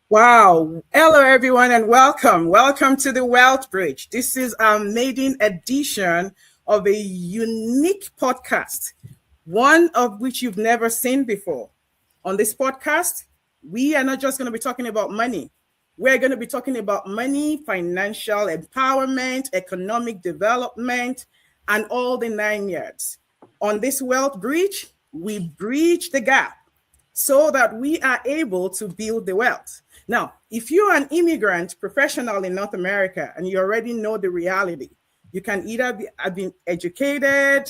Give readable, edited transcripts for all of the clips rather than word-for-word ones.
Wow. Hello, everyone, and welcome. Welcome to the Wealth Bridge. This is our maiden edition of a unique podcast, one of which you've never seen before. On this podcast, we are not just going to be talking about money. We're going to be talking about money, financial empowerment, economic development, and all the nine yards. On this Wealth Bridge, we bridge the gap so that we are able to build the wealth. Now, if you're an immigrant professional in North America and you already know the reality, you can either have been educated,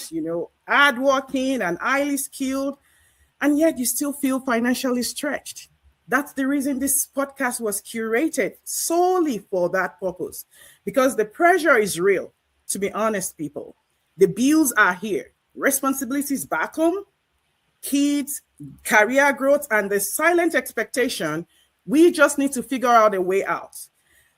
hardworking and highly skilled, and yet you still feel financially stretched. That's the reason this podcast was curated solely for that purpose, because the pressure is real, to be honest, people. The bills are here, responsibilities back home, kids, career growth, and the silent expectation. We just need to figure out a way out.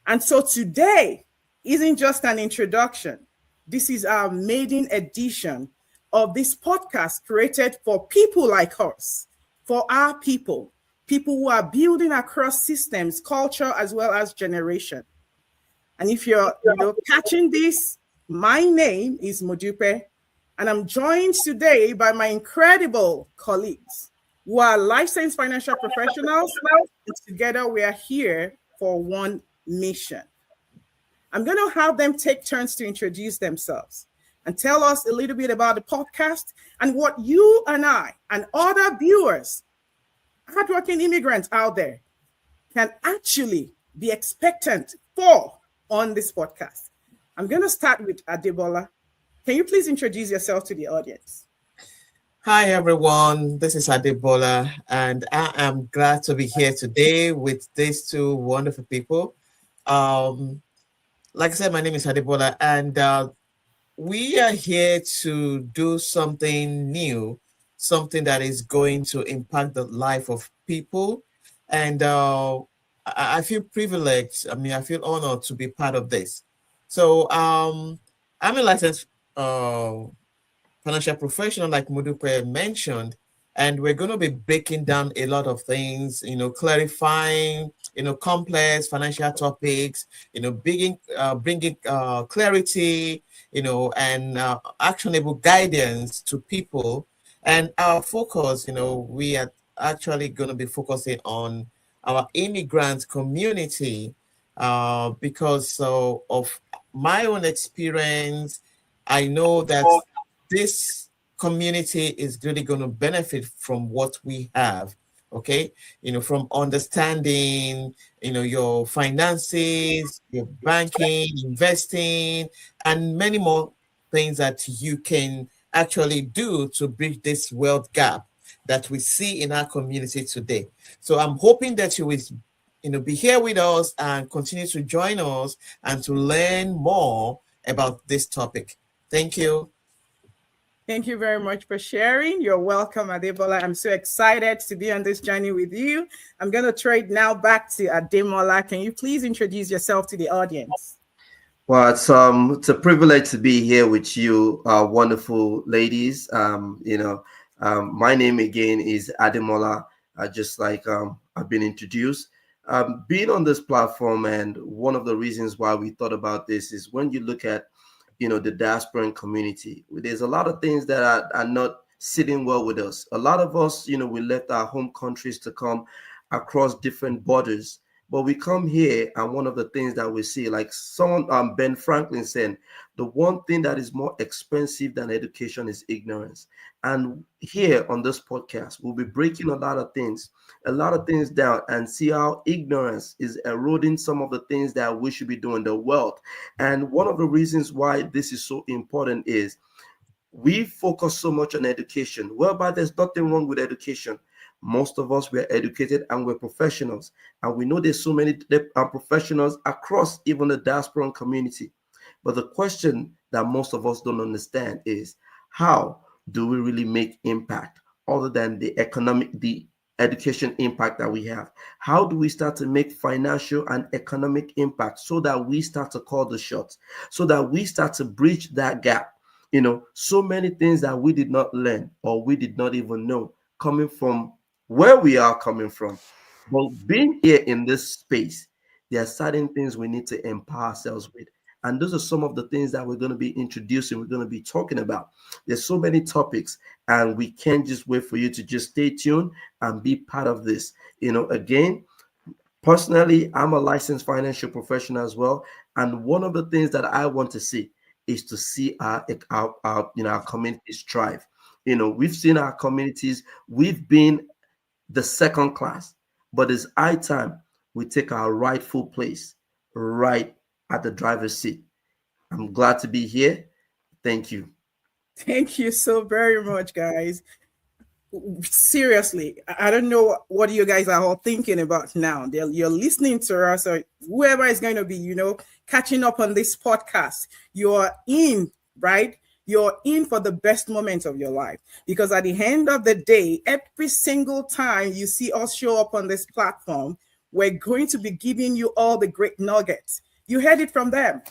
And so today isn't just an introduction. This is our maiden edition of this podcast created for people like us, for our people who are building across systems, culture, as well as generation. And if you're catching this, my name is Modupe, and I'm joined today by my incredible colleagues who are licensed financial professionals, and together we are here for one mission. I'm going to have them take turns to introduce themselves and tell us a little bit about the podcast and what you and I and other viewers, hardworking immigrants out there, can actually be expectant for on this podcast. I'm going to start with Adebola. Can you please introduce yourself to the audience? Hi, everyone. This is Adebola, and I am glad to be here today with these two wonderful people. Like I said, my name is Adebola, and we are here to do something new, something that is going to impact the life of people. And I feel privileged. I feel honored to be part of this. So I'm a licensed financial professional, like Mudupe mentioned, and we're going to be breaking down a lot of things, clarifying, complex financial topics, bringing clarity, and actionable guidance to people. And our focus, we are actually going to be focusing on our immigrant community because of my own experience. I know that this community is really going to benefit from what we have, okay? From understanding, your finances, your banking, investing, and many more things that you can actually do to bridge this wealth gap that we see in our community today. So I'm hoping that you will be here with us and continue to join us and to learn more about this topic. Thank you. Thank you very much for sharing. You're welcome, Adebola. I'm so excited to be on this journey with you. I'm going to trade now back to Ademola. Can you please introduce yourself to the audience? Well, it's a privilege to be here with you, wonderful ladies. My name again is Ademola, just like I've been introduced. Being on this platform, and one of the reasons why we thought about this is when you look at the diasporan community, there's a lot of things that are not sitting well with us. A lot of us, we left our home countries to come across different borders, but we come here, and one of the things that we see, like someone, Ben Franklin said, the one thing that is more expensive than education is ignorance. And here on this podcast, we'll be breaking a lot of things down and see how ignorance is eroding some of the things that we should be doing, the wealth. And one of the reasons why this is so important is we focus so much on education, whereby there's nothing wrong with education. Most of us were educated and we're professionals, and we know there's so many professionals across even the diasporan community. But the question that most of us don't understand is, how do we really make impact other than the education impact that we have? How do we start to make financial and economic impact so that we start to call the shots, so that we start to bridge that gap? So many things that we did not learn or we did not even know, coming from where we are coming from. But being here in this space, there are certain things we need to empower ourselves with. And those are some of the things that we're going to be introducing, we're going to be talking about. There's so many topics, and we can't just wait for you to just stay tuned and be part of this. Again, personally, I'm a licensed financial professional as well. And one of the things that I want to see is to see our communities thrive. We've seen our communities, we've been the second class, but it's high time we take our rightful place right at the driver's seat. I'm glad to be here. Thank you. Thank you so very much, guys. Seriously, I don't know what you guys are all thinking about now. You're listening to us, or whoever is going to be, catching up on this podcast. You're in, right? You're in for the best moment of your life, because at the end of the day, every single time you see us show up on this platform, we're going to be giving you all the great nuggets. You heard it from them.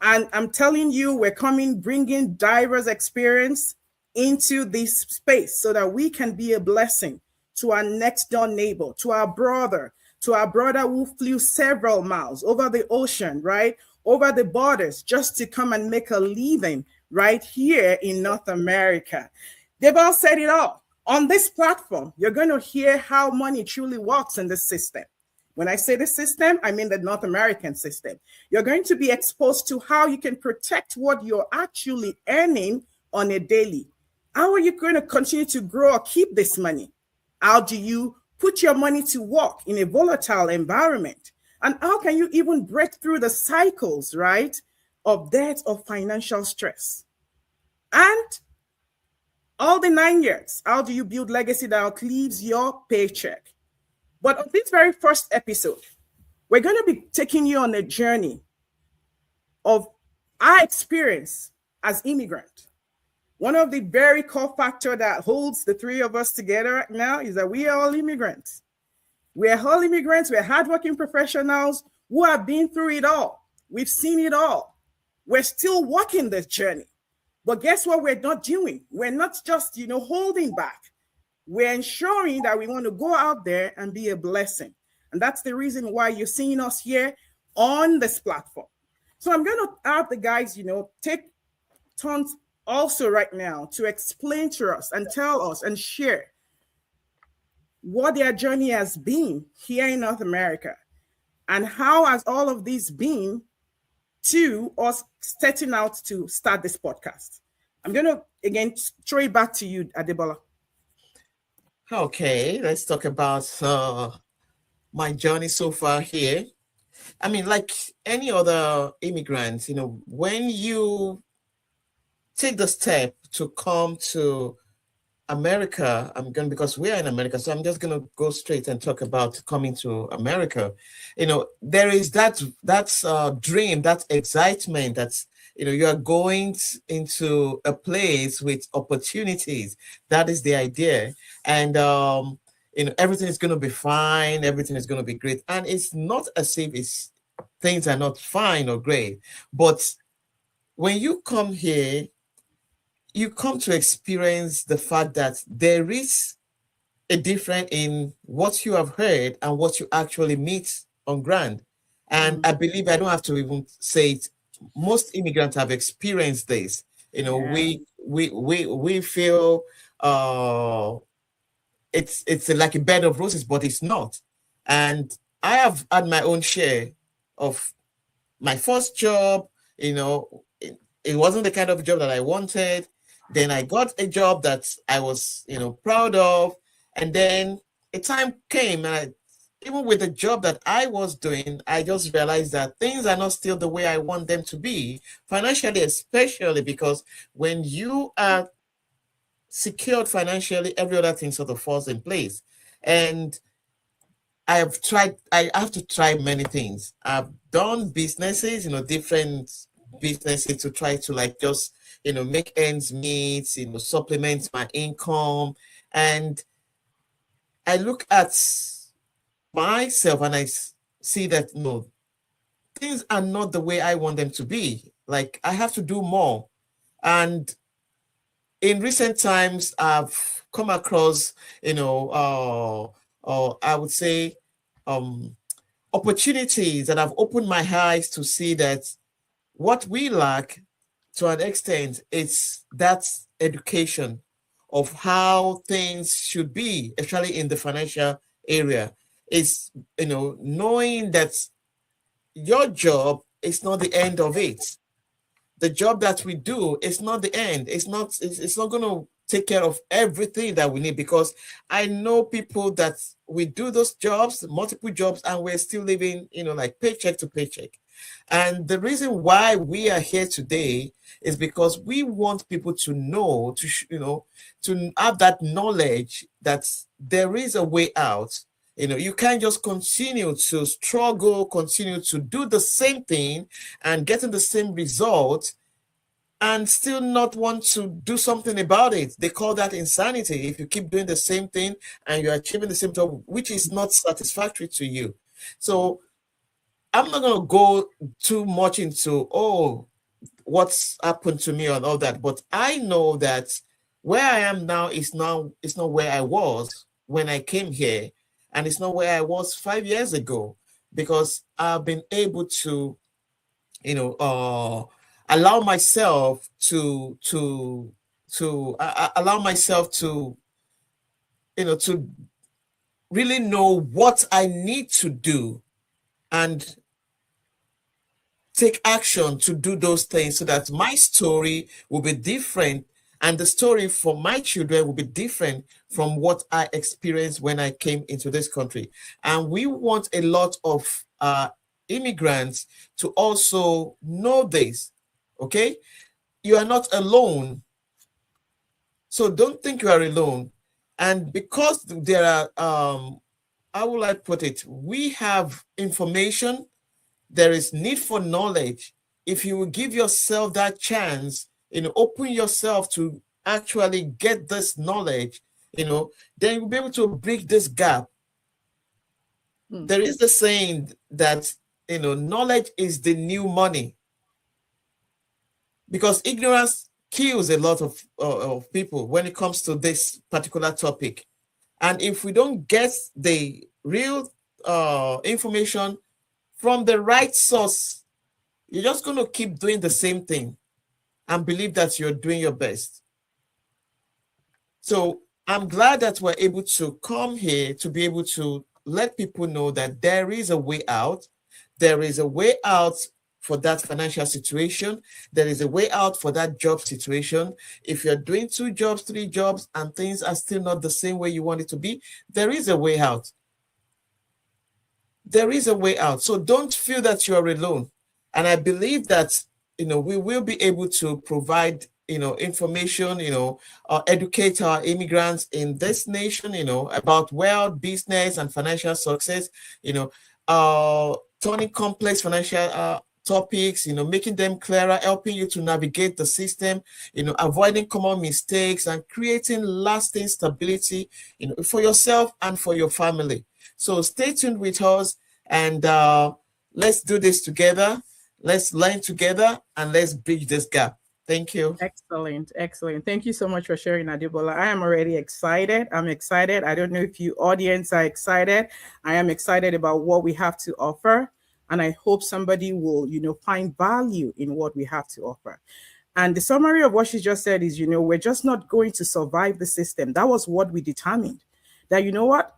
And I'm telling you, we're bringing diverse experience into this space so that we can be a blessing to our next door neighbor, to our brother who flew several miles over the ocean, right? Over the borders, just to come and make a living right here in North America. They've all said it all. On this platform, you're going to hear how money truly works in this system. When I say the system, I mean the North American system. You're going to be exposed to how you can protect what you're actually earning on a daily. How are you going to continue to grow or keep this money? How do you put your money to work in a volatile environment? And how can you even break through the cycles, right, of debt or financial stress? And all the 9 years, how do you build legacy that outlives your paycheck? But on this very first episode, we're going to be taking you on a journey of our experience as immigrant. One of the very core factors that holds the three of us together right now is that we are all immigrants. We're all immigrants. We're hardworking professionals who have been through it all. We've seen it all. We're still walking this journey. But guess what we're not doing? We're not just, holding back. We're ensuring that we want to go out there and be a blessing. And that's the reason why you're seeing us here on this platform. So I'm going to have the guys, take turns also right now to explain to us and tell us and share what their journey has been here in North America, and how has all of this been to us setting out to start this podcast. I'm going to, again, throw it back to you, Adebola. Okay, let's talk about my journey so far here. I mean, like any other immigrant, when you take the step to come to America, because we are in America, so I'm just going to go straight and talk about coming to America. There is that dream, that excitement that's, you are going into a place with opportunities. That is the idea. And, everything is going to be fine. Everything is going to be great. And it's not as if things are not fine or great. But when you come here, you come to experience the fact that there is a difference in what you have heard and what you actually meet on ground. And I believe I don't have to even say it. Most immigrants have experienced this. We feel it's like a bed of roses, but it's not. And I have had my own share of my first job. It wasn't the kind of job that I wanted. Then I got a job that I was, proud of. And then a time came, and even with the job that I was doing, I just realized that things are not still the way I want them to be, financially, especially because when you are secured financially, every other thing sort of falls in place. And I have to try many things. I've done businesses, different businesses to try to just make ends meet, supplement my income. And I look at myself and I see that things are not the way I want them to be. Like, I have to do more. And in recent times, I've come across, I would say opportunities that have opened my eyes to see that what we lack to an extent, it's that education of how things should be, especially in the financial area. Is, knowing that your job is not the end of it. The job that we do is not the end. It's not going to take care of everything that we need, because I know people that we do those jobs, multiple jobs, and we're still living, like paycheck to paycheck. And the reason why we are here today is because we want people to know, to have that knowledge that there is a way out. You can't just continue to struggle, continue to do the same thing and getting the same result and still not want to do something about it. They call that insanity. If you keep doing the same thing and you're achieving the same job, which is not satisfactory to you. So I'm not going to go too much into, what's happened to me and all that. But I know that where I am now is not where I was when I came here. And it's not where I was 5 years ago, because I've been able to, allow myself to allow myself to, to really know what I need to do and take action to do those things, so that my story will be different and the story for my children will be different from what I experienced when I came into this country. And we want a lot of immigrants to also know this, okay? You are not alone. So don't think you are alone. And because there are, how will I put it? We have information. There is need for knowledge. If you will give yourself that chance, open yourself to actually get this knowledge, then you'll be able to bridge this gap. There is the saying that, knowledge is the new money, because ignorance kills a lot of people when it comes to this particular topic. And if we don't get the real information from the right source, you're just going to keep doing the same thing and believe that you're doing your best. So I'm glad that we're able to come here to be able to let people know that there is a way out. There is a way out for that financial situation. There is a way out for that job situation. If you're doing 2 jobs, 3 jobs, and things are still not the same way you want it to be, there is a way out. There is a way out. So don't feel that you're alone. And I believe that, we will be able to provide, information, educate our immigrants in this nation, about wealth, business, and financial success, turning complex financial topics, making them clearer, helping you to navigate the system, avoiding common mistakes and creating lasting stability, for yourself and for your family. So stay tuned with us, and let's do this together. Let's learn together, and let's bridge this gap. Thank you. Excellent. Excellent. Thank you so much for sharing, Adebola. I am already excited. I'm excited. I don't know if you audience are excited. I am excited about what we have to offer. And I hope somebody will, find value in what we have to offer. And the summary of what she just said is, we're just not going to survive the system. That was what we determined. That,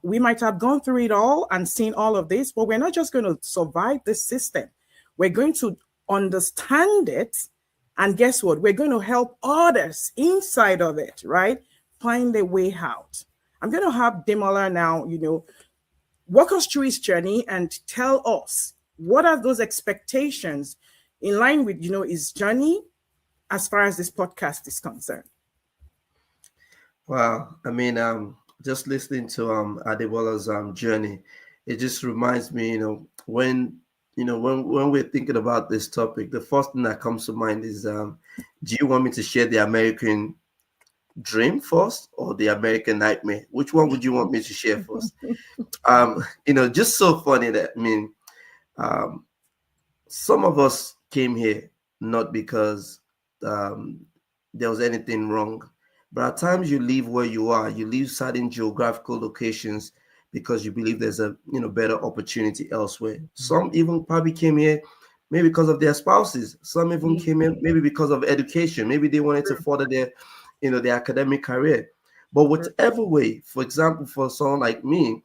we might have gone through it all and seen all of this, but we're not just going to survive the system. We're going to understand it. And guess what? We're going to help others inside of it, right? Find a way out. I'm going to have Demola now, walk us through his journey and tell us what are those expectations in line with, his journey as far as this podcast is concerned. Wow. I mean, just listening to Adebola's journey, it just reminds me, when we're thinking about this topic, the first thing that comes to mind is, do you want me to share the American dream first or the American nightmare? Which one would you want me to share first? Just so funny that, some of us came here not because there was anything wrong, but at times you leave where you are, you leave certain geographical locations because you believe there's a better opportunity elsewhere. Some even probably came here maybe because of their spouses. Some even came in maybe because of education. Maybe they wanted to further their their academic career. But whatever way, for example, for someone like me,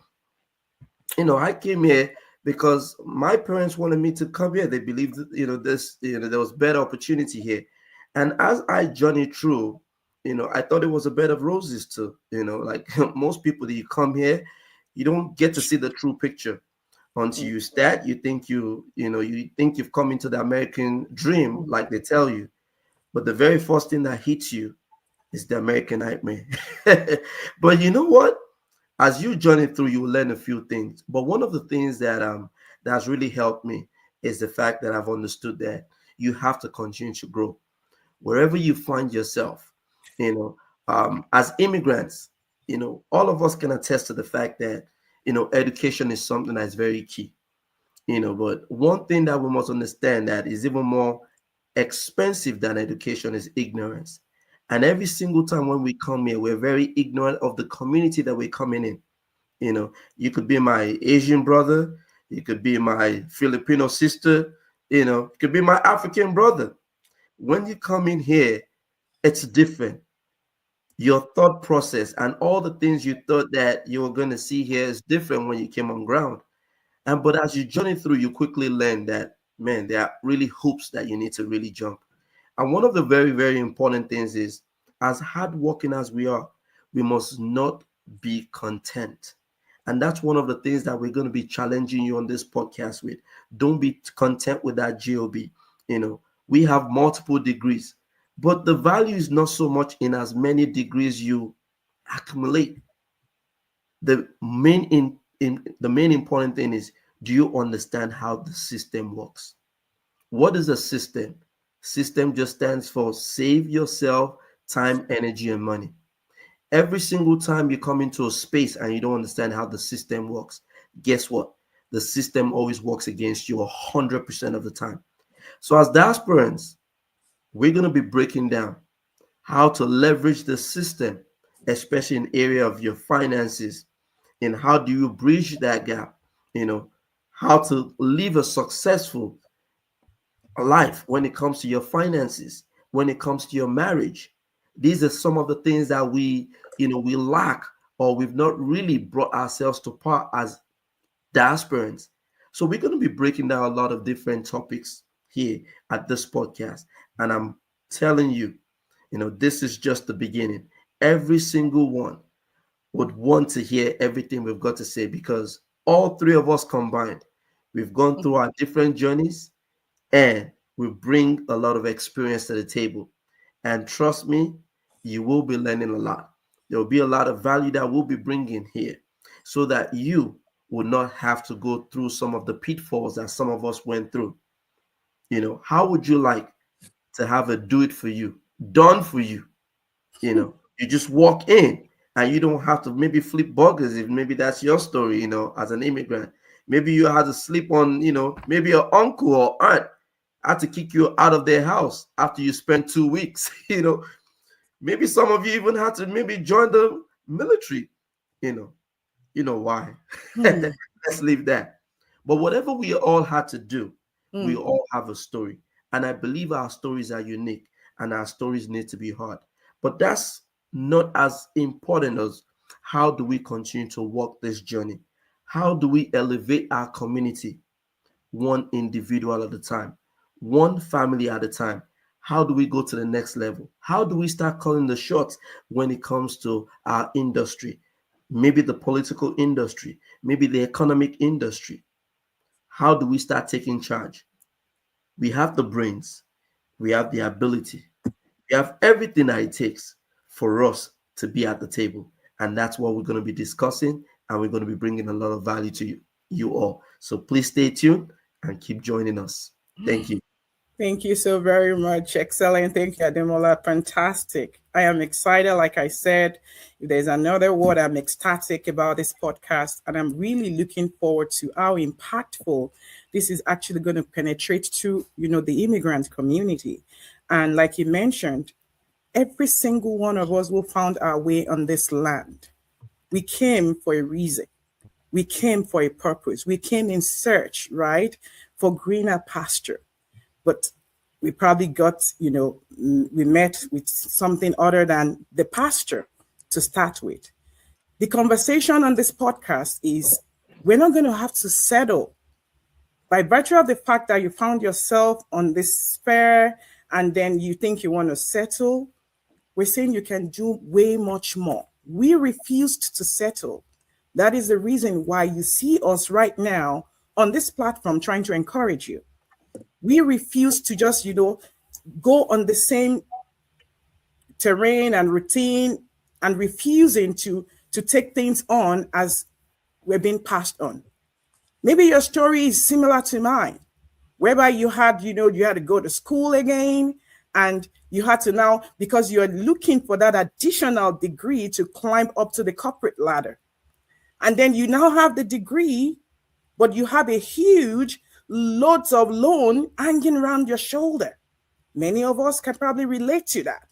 I came here because my parents wanted me to come here. They believed this there was better opportunity here. And as I journeyed through, I thought it was a bed of roses too. Like most people that you come here, you don't get to see the true picture until you start. You think you think you've come into the American dream, like they tell you. But the very first thing that hits you is the American nightmare. But you know what? As you journey through, you will learn a few things. But one of the things that's really helped me is the fact that I've understood that you have to continue to grow wherever you find yourself. As immigrants, all of us can attest to the fact that education is something that's very key. But one thing that we must understand that is even more expensive than education is ignorance. And every single time when we come here, we're very ignorant of the community that we're coming in. You could be my Asian brother, you could be my Filipino sister, you could be my African brother. When you come in here, it's different. Your thought process and all the things you thought that you were going to see here is different when you came on ground. But as you journey through, you quickly learn that, man, there are really hoops that you need to really jump. And one of the very, very important things is, as hardworking as we are, we must not be content. And that's one of the things that we're going to be challenging you on this podcast with. Don't be content with that job. We have multiple degrees, but the value is not so much in as many degrees you accumulate. The main important thing is, do you understand how the system works? What is a system? System just stands for save yourself time, energy, and money. Every single time you come into a space and you don't understand how the system works, guess what? The system always works against you 100% of the time. So as diasporans, we're going to be breaking down how to leverage the system, especially in area of your finances, and how do you bridge that gap, how to live a successful life when it comes to your finances, when it comes to your marriage. These are some of the things that we lack, or we've not really brought ourselves to par as diasporans. So we're going to be breaking down a lot of different topics here at this podcast. And I'm telling you, this is just the beginning. Every single one would want to hear everything we've got to say, because all three of us combined, we've gone through our different journeys, and we bring a lot of experience to the table. And trust me, you will be learning a lot. There will be a lot of value that we'll be bringing here, so that you will not have to go through some of the pitfalls that some of us went through. How would you like to have a do it for you, done for you? You just walk in and you don't have to maybe flip burgers, if maybe that's your story, as an immigrant. Maybe you had to sleep on, maybe your uncle or aunt had to kick you out of their house after you spent 2 weeks. Maybe some of you even had to maybe join the military. Why. Let's leave that. But whatever we all had to do, we all have a story. And I believe our stories are unique, and our stories need to be heard. But that's not as important as how do we continue to walk this journey? How do we elevate our community one individual at a time, one family at a time? How do we go to the next level? How do we start calling the shots when it comes to our industry? Maybe the political industry, maybe the economic industry. How do we start taking charge? We have the brains, we have the ability, we have everything that it takes for us to be at the table. And that's what we're going to be discussing, and we're going to be bringing a lot of value to you all. So please stay tuned and keep joining us. Thank you. Thank you so very much. Excellent. Thank you, Ademola. Fantastic. I am excited. Like I said, if there's another word, I'm ecstatic about this podcast. And I'm really looking forward to how impactful this is actually going to penetrate to, the immigrant community. And like you mentioned, every single one of us will found our way on this land. We came for a reason. We came for a purpose. We came in search, right, for greener pasture. But we probably got, we met with something other than the pasture to start with. The conversation on this podcast is we're not going to have to settle by virtue of the fact that you found yourself on this sphere and then you think you want to settle. We're saying you can do way much more. We refused to settle. That is the reason why you see us right now on this platform trying to encourage you. We refuse to just, go on the same terrain and routine and refusing to take things on as we're being passed on. Maybe your story is similar to mine, whereby you had to go to school again, and you had to now, because you're looking for that additional degree to climb up to the corporate ladder. And then you now have the degree, but you have a huge loads of loan hanging around your shoulder. Many of us can probably relate to that.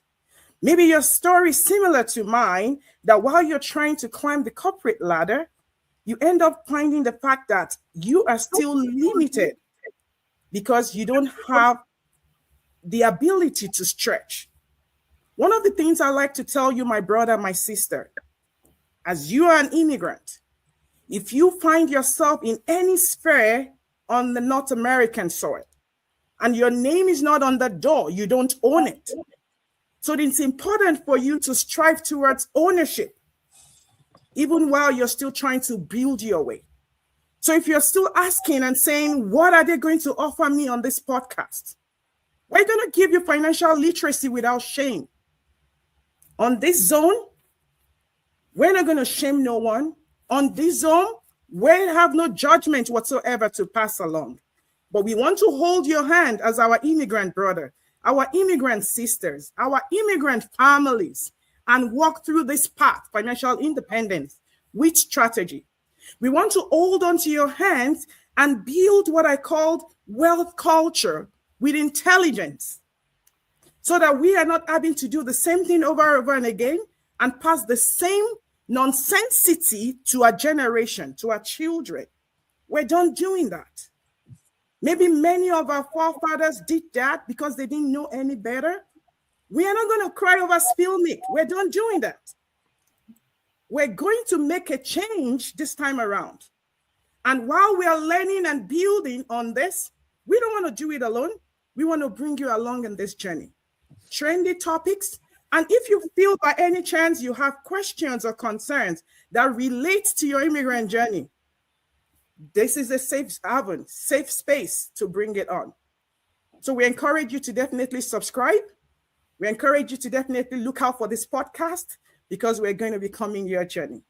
Maybe your story is similar to mine, that while you're trying to climb the corporate ladder, you end up finding the fact that you are still limited because you don't have the ability to stretch. One of the things I like to tell you, my brother, my sister, as you are an immigrant, if you find yourself in any sphere on the North American soil and your name is not on the door, you don't own it. So it's important for you to strive towards ownership, even while you're still trying to build your way. So if you're still asking and saying, what are they going to offer me on this podcast? We're going to give you financial literacy without shame. On this zone, we're not going to shame no one. On this zone, we have no judgment whatsoever to pass along. But we want to hold your hand as our immigrant brother, our immigrant sisters, our immigrant families, and walk through this path, financial independence, with strategy. We want to hold onto your hands and build what I called wealth culture with intelligence, so that we are not having to do the same thing over and over and again and pass the same nonsensity to our generation, to our children. We're done doing that. Maybe many of our forefathers did that because they didn't know any better. We are not going to cry over spilled milk. We're done doing that. We're going to make a change this time around. And while we are learning and building on this, we don't want to do it alone. We want to bring you along in this journey. Trendy topics. And if you feel by any chance you have questions or concerns that relate to your immigrant journey, this is a safe haven, safe space to bring it on. So we encourage you to definitely subscribe. We encourage you to definitely look out for this podcast, because we're going to be coming your journey.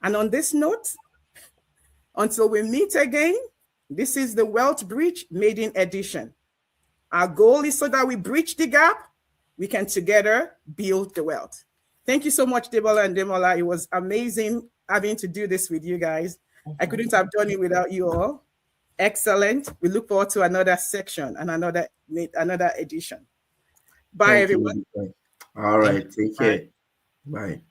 And on this note, until we meet again, this is the Wealth Bridge Maiden Edition. Our goal is so that we bridge the gap, we can together build the wealth. Thank you so much, Debola and Demola. It was amazing having to do this with you guys. I couldn't have done it without you all. Excellent. We look forward to another section and another edition. Bye, everyone. All right. Take care. Bye.